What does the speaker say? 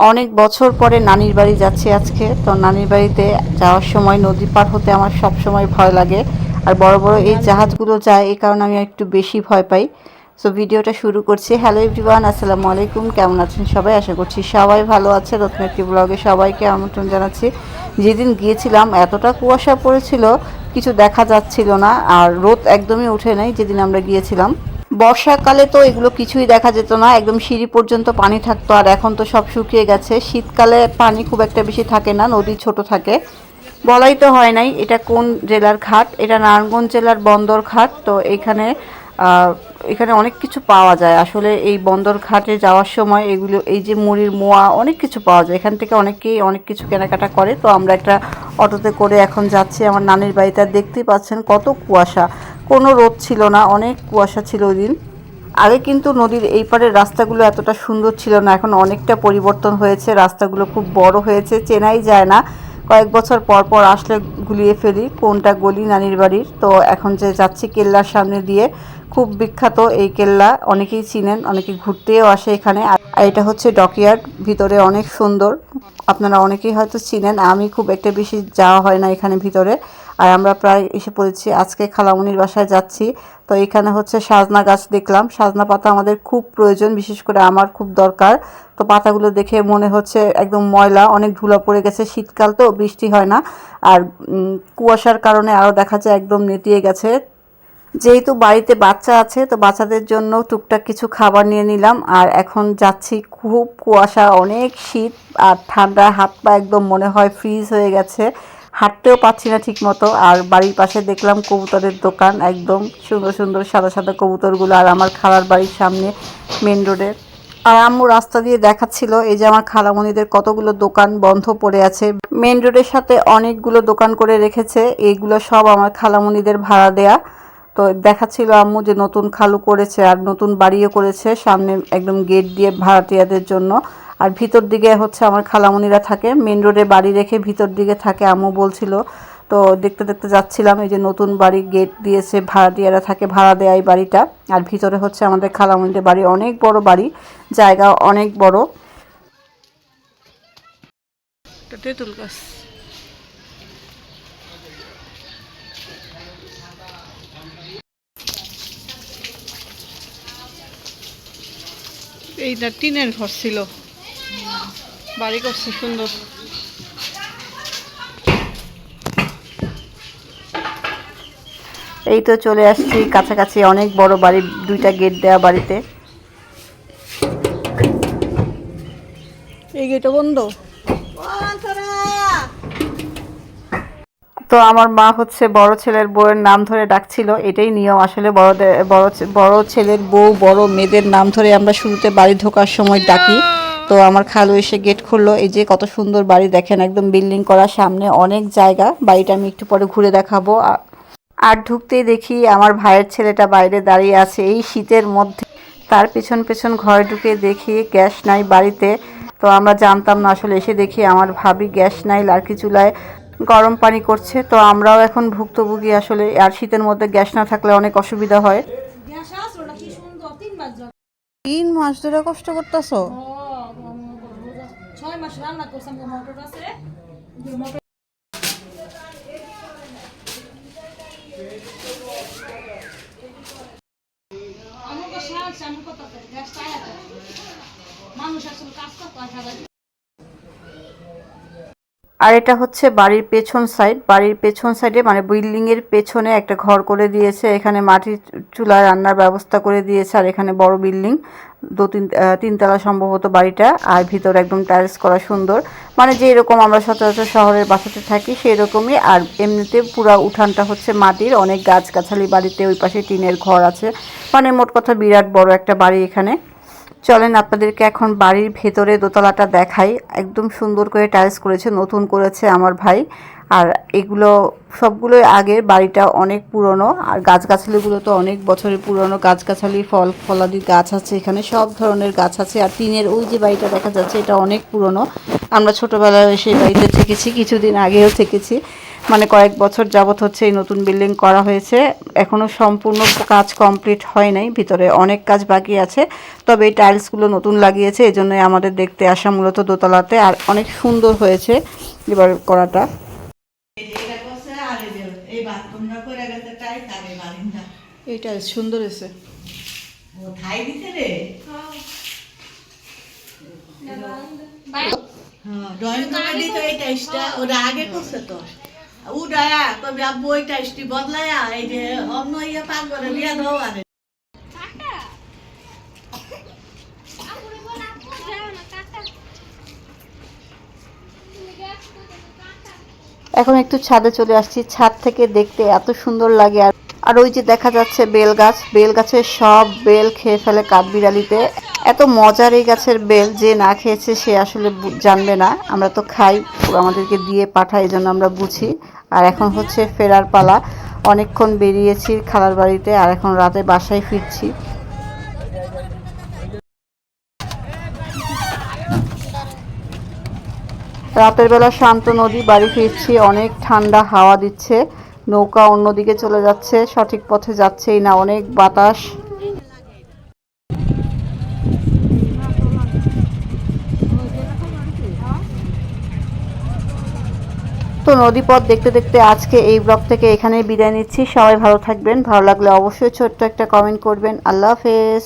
অনেক বছর পরে নানির বাড়ি যাচ্ছি আজকে। তো নানির বাড়িতে যাওয়ার সময় নদী পার হতে আমার সব সময় ভয় লাগে। আর বড় বড় এই জাহাজগুলো যায়, এই কারণে আমি একটু বেশি ভয় পাই। সো ভিডিওটা শুরু করছি। হ্যালো এভরিওয়ান, আসসালামু আলাইকুম। কেমন আছেন সবাই? আশা করছি সবাই ভালো আছে। নতুন একটি ব্লগে সবাইকে আমন্ত্রণ জানাচ্ছি। যেদিন গিয়েছিলাম এতটা কুয়াশা পড়েছিল, কিছু দেখা যাচ্ছিল না, আর রোদ একদমই ওঠে নাই যেদিন আমরা গিয়েছিলাম। বর্ষাকালে তো এগুলো কিছুই দেখা যেত না, একদম সিঁড়ি পর্যন্ত পানি থাকতো। আর এখন তো সব শুকিয়ে গেছে। শীতকালে পানি খুব একটা বেশি থাকে না, নদী ছোট থাকে। বলাই তো হয় নাই এটা কোন জেলার ঘাট। এটা নারায়ণগঞ্জ জেলার বন্দর ঘাট। তো এখানে অনেক কিছু পাওয়া যায় আসলে। এই বন্দর ঘাটে যাওয়ার সময় এগুলো, এই যে মুড়ির মোয়া, অনেক কিছু পাওয়া যায় এখান থেকে। অনেকেই অনেক কিছু কেনাকাটা করে। তো আমরা একটা অটোতে করে এখন যাচ্ছি আমার নানির বাড়িতে। দেখতেই পাচ্ছেন কত কুয়াশা, কোনো রোদ ছিল না, অনেক কুয়াশা ছিল ওই দিন। আগে কিন্তু নদীর এই পারের রাস্তাগুলো এতটা সুন্দর ছিল না, এখন অনেকটা পরিবর্তন হয়েছে। রাস্তাগুলো খুব বড় হয়েছে, চেনাই যায় না। কয়েক বছর পর পর আসলে গুলিয়ে ফেলি কোনটা গলি নানির বাড়ির। তো এখন যে যাচ্ছি কেল্লার সামনে দিয়ে, খুব বিখ্যাত এই কেল্লা, অনেকেই চিনেন, অনেকে ঘুরতেও আসে এখানে। আর এটা হচ্ছে ডকইয়ার্ড, ভিতরে অনেক সুন্দর, আপনারা অনেকেই হয়তো চিনেন। আমি খুব একটা বেশি যাওয়া হয় না এখানে ভিতরে। আর আমরা প্রায় এসে পড়েছি। আজকে খালামণির বাসায় যাচ্ছি। তো এখানে হচ্ছে সাজনা গাছ দেখলাম। সাজনা পাতা আমাদের খুব প্রয়োজন, বিশেষ করে আমার খুব দরকার। তো পাতাগুলো দেখে মনে হচ্ছে একদম ময়লা, অনেক ধুলা পড়ে গেছে। শীতকাল তো, বৃষ্টি হয় না। আর কুয়াশার কারণে আরও দেখা যায় একদম নেতিয়ে গেছে। যেহেতু বাড়িতে বাচ্চা আছে, তো বাচ্চাদের জন্য টুকটাক কিছু খাবার নিয়ে নিলাম। আর এখন যাচ্ছি, খুব কুয়াশা, অনেক শীত আর ঠান্ডা, হাত পা একদম মনে হয় ফ্রিজ হয়ে গেছে, হাঁটতেও পাচ্ছি না ঠিক মতো। আর বাড়ির পাশে দেখলাম কবুতরের দোকান, একদম সুন্দর সুন্দর সাদা সাদা কবুতরগুলো। আর আমার খালার বাড়ির সামনে মেন রোডের। আর আম্মু রাস্তা দিয়ে দেখাচ্ছিল এই যে আমার খালামণিদের কতগুলো দোকান বন্ধ পড়ে আছে। মেন রোডের সাথে অনেকগুলো দোকান করে রেখেছে, এইগুলো সব আমার খালামণিদের ভাড়া দেয়া। তো দেখাচ্ছিল আম্মু যে নতুন খালু করেছে আর নতুন বাড়িও করেছে সামনে, একদম গেট দিয়ে ভাড়াটিয়াদের জন্য। আর ভিতর দিকে হচ্ছে আমার খালামণিরা থাকে, মেন রোডে বাড়ি রেখে ভিতর দিকে থাকে আম্মু বলছিল। তো দেখতে দেখতে যাচ্ছিলাম, এই যে নতুন বাড়ি গেট দিয়েছে, ভাড়াটিয়ারা থাকে, ভাড়া দেয় এই বাড়িটা। আর ভিতরে হচ্ছে আমাদের খালামণিদের বাড়ি, অনেক বড় বাড়ি, জায়গা অনেক বড়। তেঁতুল গাছ। এইটা টিনের ঘর ছিল, বাড়ি করছে সুন্দর। এই তো চলে আসছি কাছাকাছি, অনেক বড় বাড়ি, দুইটা গেট দেওয়া বাড়িতে। এই গেটও বন্ধ। তো আমার মা হচ্ছে বড় ছেলের বউয়ের নাম ধরে ডাকছিল, এটাই নিয়ম আসলে। বড় ছেলের বউ বড় মেয়েদের নাম ধরে আমরা শুরুতে বাড়ি ঢোকার সময় ডাকি। তো আমার খালু এসে গেট খুললো। এই যে কত সুন্দর বাড়ি দেখেন, একদম বিল্ডিং করা, সামনে অনেক জায়গা। বাড়িটা আমি একটু পরে ঘুরে দেখাবো। আর ঢুকতেই দেখি আমার ভাইয়ের ছেলেটা বাইরে দাঁড়িয়ে আছে এই শীতের মধ্যে। তার পেছন পেছন ঘরে ঢুকে দেখি গ্যাস নাই বাড়িতে। তো আমরা জানতাম না আসলে, এসে দেখি আমার ভাবি গ্যাস নাই, লার্কি চুলায় গরম পানি করছে। তো আমরাও এখন ভুক্তভোগী আসলে। আর শীতের মধ্যে গ্যাস না থাকলে অনেক অসুবিধা হয়। 3 মাস ধরে কষ্ট করতেছো? আর এটা হচ্ছে বাড়ির পেছন সাইড। বাড়ির পেছন সাইডে মানে বিল্ডিং এর পেছনে একটা ঘর করে দিয়েছে, এখানে মাটির চুলা রান্নার ব্যবস্থা করে দিয়েছে। আর এখানে বড় বিল্ডিং, তিনতলা সম্ভবত বাড়িটা। আর ভিতরে একদম টাইলস করা সুন্দর, মানে যে এরকম আমরা সচরাচর শহরের বাসাতে থাকি সেই রকমই। আর এমনিতে পুরা উঠানটা হচ্ছে মাটির, অনেক গাছগাছালি বাড়িতে। ওই পাশে টিনের ঘর আছে, মানে মোট কথা বিরাট বড় একটা বাড়ি এখানে। চলেন আপনাদেরকে এখন বাড়ির ভেতরে দোতলাটা দেখাই। একদম সুন্দর করে টাইলস করেছে, নতুন করেছে আমার ভাই। আর এগুলো সবগুলোই আগের, বাড়িটা অনেক পুরনো। আর গাছগাছালিগুলো তো অনেক বছরের পুরনো, গাছগাছালি ফল ফলাদি গাছ আছে এখানে, সব ধরনের গাছ আছে। আর টিনের ওই যে বাড়িটা দেখা যাচ্ছে, এটা অনেক পুরনো। আমরা ছোটোবেলায় সেই বাড়িতে থেকেছি, কিছুদিন আগেও থেকেছি। মানে কয়েক বছর যাবত হচ্ছে এই নতুন বিল্ডিং করা হয়েছে, এখনো সম্পূর্ণ কাজ কমপ্লিট হয় নাই, ভিতরে অনেক কাজ বাকি আছে। তবে এই টাইলসগুলো নতুন লাগিয়েছে, এই জন্যই আমাদের দেখতে আসা মূলত দোতলাতে। আর অনেক সুন্দর হয়েছে এবার করাটা। এই টাইলস সুন্দর হয়েছে। ড্রয়িং কমেডি তো এই টাইসটা ওরা আগে করছে তো উডায়া কবি আব্বু ওই টাইসটি বদলায়া এই যে অন্য ইয়ে পাক করে লিয়া দাও আরে এখন একটু ছাদে চলে আসছি, ছাদ থেকে দেখতে এত সুন্দর লাগে। আর ওই যে দেখা যাচ্ছে বেল গাছ, বেল গাছের সব বেল খেয়ে ফেলে কাঠবিড়ালিতে। এত মজার এই গাছের বেল, যে না খেয়েছে সে আসলে জানবে না। আমরা তো খাই, আমাদেরকে দিয়ে পাঠায়, এই জন্য আমরা বুঝি। আর এখন হচ্ছে ফেরার পালা, অনেকক্ষণ বেরিয়েছি খালার বাড়িতে, আর এখন রাতে বাসায় ফিরছি। রাতের বেলা শান্ত নদী, বাড়ি ফিরছি, অনেক ঠান্ডা হাওয়া দিচ্ছে, নৌকা অন্যদিকে চলে যাচ্ছে, সঠিক পথে যাচ্ছেই না, অনেক বাতাস। তো নদীপথ দেখতে দেখতে আজকে এই ব্লগ থেকে এখানেই বিদায় নিচ্ছি। সবাই ভালো থাকবেন, ভালো লাগলে অবশ্যই ছোট্ট একটা কমেন্ট করবেন। আল্লাহ হাফেজ।